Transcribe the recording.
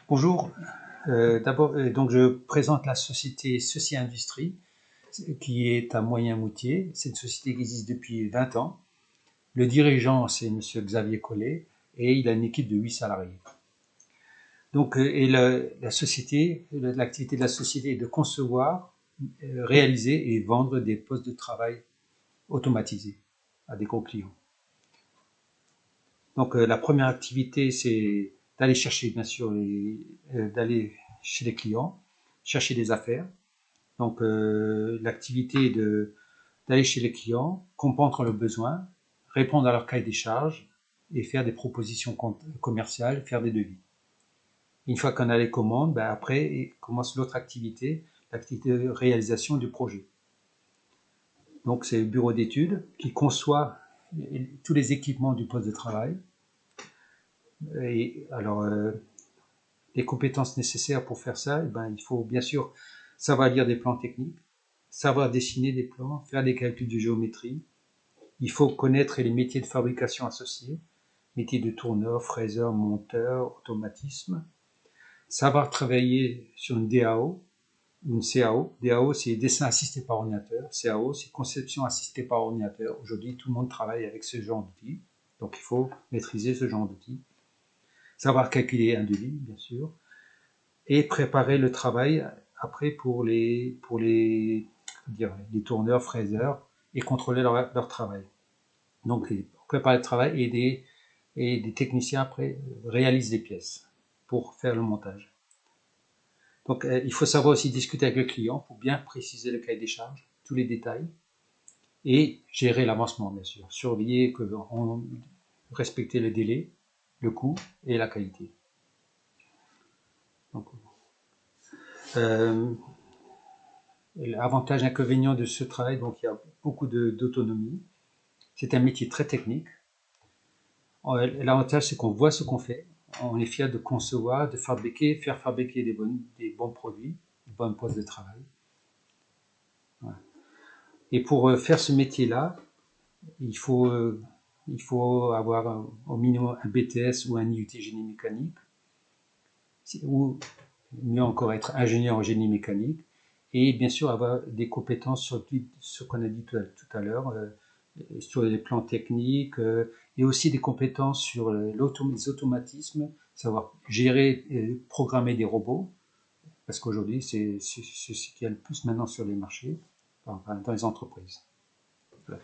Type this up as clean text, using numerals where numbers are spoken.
Bonjour, d'abord, donc je présente la société Ceci Industrie, qui est à Moyen-Moutier. C'est une société qui existe depuis 20 ans. Le dirigeant, c'est Monsieur Xavier Collet, et il a une équipe de 8 salariés. Donc, la société, l'activité de la société est de concevoir, réaliser et vendre des postes de travail automatisés à des gros clients. Donc, la première activité, c'est d'aller chercher, bien sûr, d'aller chez les clients, chercher des affaires. Donc, l'activité est d'aller chez les clients, comprendre leurs besoins, répondre à leur cahier des charges et faire des propositions commerciales, faire des devis. Une fois qu'on a les commandes, ben après commence l'autre activité, l'activité de réalisation du projet. Donc, c'est le bureau d'études qui conçoit tous les équipements du poste de travail. Et alors, les compétences nécessaires pour faire ça, il faut bien sûr savoir lire des plans techniques, savoir dessiner des plans, faire des calculs de géométrie. Il faut connaître les métiers de fabrication associés, métiers de tourneur, fraiseur, monteur, automatisme. Savoir travailler sur une DAO ou une CAO. DAO, c'est dessin assisté par ordinateur. CAO, c'est conception assistée par ordinateur. Aujourd'hui, tout le monde travaille avec ce genre d'outils. Donc, il faut maîtriser ce genre d'outils. Savoir calculer un devis, bien sûr, et préparer le travail après pour les tourneurs, fraiseurs, et contrôler leur travail. Donc, préparer le travail et des techniciens après réalisent les pièces pour faire le montage. Donc, il faut savoir aussi discuter avec le client pour bien préciser le cahier des charges, tous les détails, et gérer l'avancement, bien sûr. Surveiller respecter le délai, le coût et la qualité. Donc, l'avantage et inconvénient de ce travail, donc il y a beaucoup d'autonomie. C'est un métier très technique. L'avantage, c'est qu'on voit ce qu'on fait. On est fier de concevoir, de fabriquer, faire fabriquer des bons produits, des bonnes postes de travail. Voilà. Et pour faire ce métier-là, il faut avoir au minimum un BTS ou un IUT génie mécanique, ou mieux encore être ingénieur en génie mécanique, et bien sûr avoir des compétences sur ce qu'on a dit tout à l'heure, sur les plans techniques, et aussi des compétences sur les automatismes, savoir gérer et programmer des robots, parce qu'aujourd'hui c'est ce qu'il y a le plus maintenant sur les marchés, dans les entreprises. Voilà.